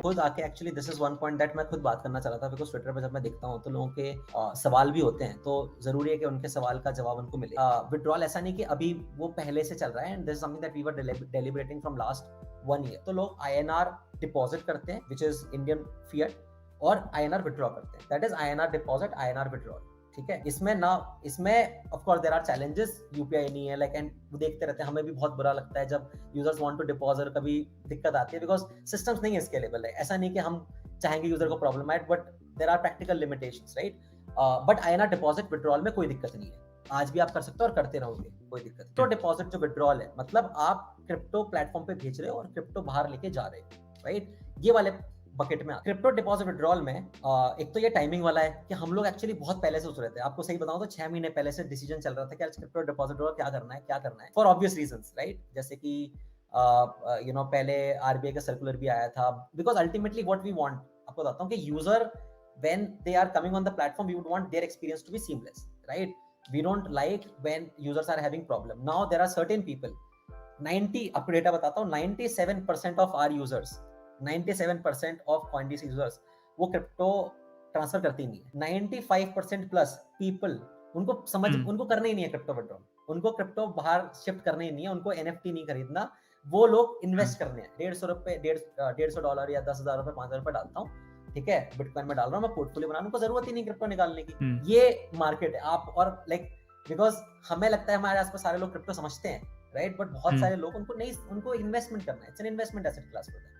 खुद आके actually this is one point that मैं खुद बात करना चाह रहा था, बिकॉज ट्विटर पे जब मैं देखता हूँ तो लोगों के सवाल भी होते हैं, तो जरूरी है कि उनके सवाल का जवाब उनको मिले। विड्रॉल ऐसा नहीं कि अभी वो पहले से चल रहा है, and this is something that we were deliberating from last 1 year. तो लोग आईएनआर डिपॉजिट करते हैं, विच इज इंडियन फिएट, और आईएनआर विड्रॉ करते हैं, that is INR deposit, INR withdrawal. ठीक है, इसमें of course there are challenges, UPI नहीं है, लाइक, एंड वो देखते रहते हैं, हमें भी बहुत बुरा लगता है जब यूजर्स वांट टू डिपॉजिट, कभी दिक्कत आती है बिकॉज सिस्टम्स नहीं है स्केलेबल है। ऐसा नहीं कि हम चाहेंगे यूजर को प्रॉब्लम आए, but there are practical limitations, right. But INR deposit withdrawal में कोई दिक्कत नहीं है, आज भी आप कर सकते हो और करते रहोगे, कोई दिक्कत नहीं। तो डिपॉजिट जो विड्रॉल है, मतलब आप क्रिप्टो प्लेटफॉर्म पे भेज रहे हो और क्रिप्टो बाहर लेके जा रहे हो, राइट। ये वाले बकेट में क्रिप्टो डिपॉजिट विड्रॉल में एक तो ये टाइमिंग वाला है कि हम लोग एक्चुअली बहुत पहले से सोच रहे थे। आपको सही बताऊं तो 6 महीने पहले से डिसीजन चल रहा था कि आज क्रिप्टो डिपॉजिट विड्रॉल क्या करना है, फॉर ऑब्वियस रीजंस, राइट। जैसे कि पहले आरबीआई का सर्कुलर भी आया था, because ultimately what we want, आपको बताता हूं कि user when they are coming on the platform, we would want their experience to be seamless, right? We don't like when users are having problem. Now there are certain people, 90, आपको data बताता हूँ, 97% of our users, 97% of Coinbase users वो crypto transfer करते ही नहीं है। 95% plus people, उनको उनको करना ही नहीं है क्रिप्टो विड्रॉल, उनको क्रिप्टो बाहर शिफ्ट करना ही नहीं है, उनको एनएफटी नहीं खरीदना, वो लोग इन्वेस्ट करने हैं। $150 या $10,000, $5,000 डालता हूँ, ठीक है, बिटकॉइन में डाल रहा हूँ मैं, पोर्टफोलियो बनाने को जरूरत ही नहीं क्रिप्टो निकालने की। ये मार्केट है। आप और लाइक, बिकॉज हमें लगता है हमारे आसपास सारे लोग क्रिप्टो समझते हैं, राइट, बट बहुत सारे लोग उनको नहीं, उनको इन्वेस्टमेंट करना है, it's an investment asset class होता है,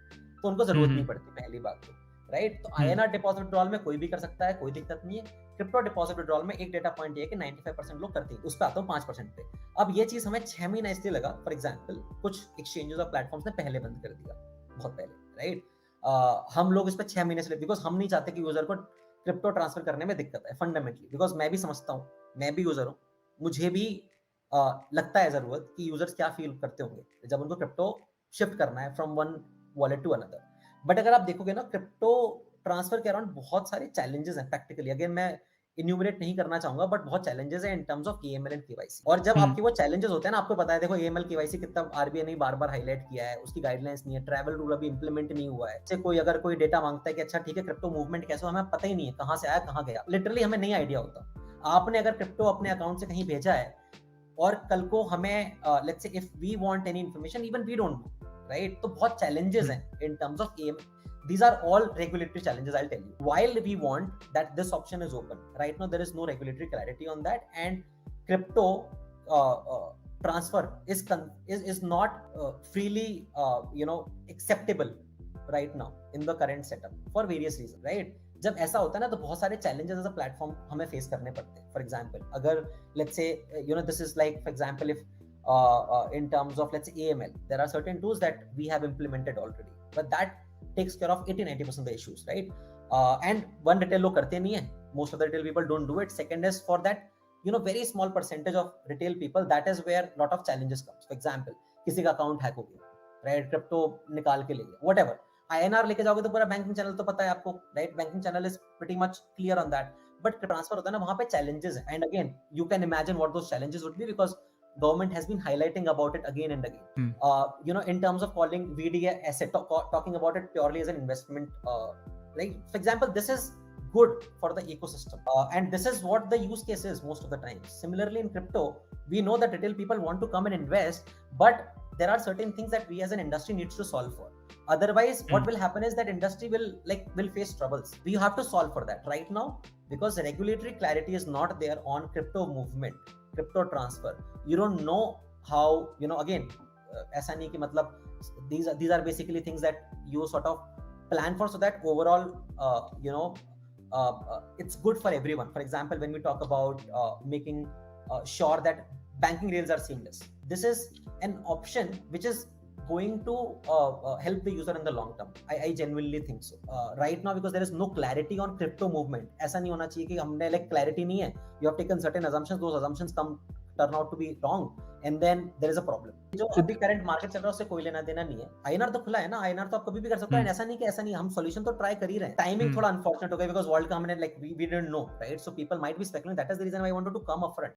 तो उनको जरूरत नहीं पड़ती, पहली बात तो, राइट। तो आईएनआर डिपॉजिट विड्रॉल में कोई भी कर सकता है, कोई दिक्कत नहीं है। क्रिप्टो डिपॉजिट विड्रॉल में एक डेटा पॉइंट ये है कि 95% लोग करते हैं। उस पर आता हूँ 5% पे। अब ये चीज हमें 6 महीना इसलिए लगा, फॉर एग्जाम्पल कुछ एक्सचेंजेस और प्लेटफॉर्म्स ने पहले बंद कर दिया, बहुत पहले, राइट। हम लोग इस पर 6 महीने से, बिकॉज हम नहीं चाहते कि यूजर को क्रिप्टो ट्रांसफर करने में दिक्कत है, फंडामेंटली, बिकॉज मैं भी समझता हूँ, मैं भी यूजर हूँ, मुझे भी लगता है जरूरत कि यूजर्स क्या फील करते होंगे जब उनको क्रिप्टो शिफ्ट करना है from one wallet to another. But अगर आप देखोगे ना, क्रिप्टो ट्रांसफर के अराउंड बहुत सारे चैलेंजेस हैं प्रैक्टिकली, अगेन मैं इन्यूमरेट नहीं करना चाहूंगा, बट बहुत चैलेंजेस हैं in terms of AML and KYC. और जब आपके वो चैलेंजेस होते हैं ना, आपको पता है, देखो एएमएल केवाईसी कितना आरबीआई ने बार बार हाईलाइट किया है, उसकी गाइडलाइंस नहीं है, ट्रैवल रूल अभी इंप्लीमेंट नहीं हुआ है। जैसे कोई अगर कोई डेटा मांगता है कि अच्छा ठीक है, क्रिप्टो मूवमेंट कैसे, हमें पता ही नहीं है कहां से आया कहां गया, लिटरली हमें नहीं आइडिया होता। आपने अगर क्रिप्टो अपने अकाउंट से कहीं भेजा है और कल को हमें let's say if we want any information, even we don't know, right, तो बहुत चैलेंजेस हैं in terms of AIM. These are all regulatory challenges, I'll tell you. While we want that this option is open, right now there is no regulatory clarity on that, and crypto transfer is not freely acceptable right now in the current setup for various reasons, right? जब ऐसा होता है ना, तो बहुत सारे challenges as a platform हमें face करने पड़ते हैं। For example, अगर let's say this is like, for example, if in terms of let's say AML, there are certain tools that we have implemented already, but that takes care of 80-90% of the issues, right? And one, retail लोग करते नहीं है, most of the retail people don't do it. Second is, for that very small percentage of retail people, that is where lot of challenges comes. For example, किसी का account hack हो गया, right, crypto निकाल के ले गया, whatever, INR लेके जाओगे तो पूरा बैंकिंग चैनल तो पता है आपको, right, banking channel is pretty much clear on that, but transfer होता है ना, वहां पे challenges है। And again you can imagine what those challenges would be, because government has been highlighting about it again and again. In terms of calling VDA asset, talking about it purely as an investment, right? For example, this is good for the ecosystem, and this is what the use case is most of the time. Similarly, in crypto, we know that retail people want to come and invest, but there are certain things that we as an industry needs to solve for. Otherwise, what will happen is that industry will face troubles. We have to solve for that right now, because regulatory clarity is not there on crypto movement, crypto transfer. You don't know how, again, ऐसा नहीं कि मतलब these are basically things that you sort of plan for, so that overall it's good for everyone. For example, when we talk about making sure that banking rails are seamless, this is an option which is going to help the user in the long term. I genuinely think so. Right now, because there is no clarity on crypto movement, ऐसा नहीं होना चाहिए कि हमने like clarity नहीं है, you have taken certain assumptions, those assumptions turn out to be wrong, and then there is a problem. जो अभी करंट मार्केट चल रहा है उससे कोई लेना देना नहीं है। आईएनआर तो खुला है ना, आईएनआर तो आप कभी भी कर सकते हो, ऐसा नहीं कि ऐसा नहीं, हम सॉल्यूशन तो ट्राई कर ही रहे हैं। टाइमिंग थोड़ा अनफॉर्चुनेट हो गया, बिकॉज वर्ल्ड का हमने like we didn't know, right? So people might be speculating. That is the reason I wanted to come upfront.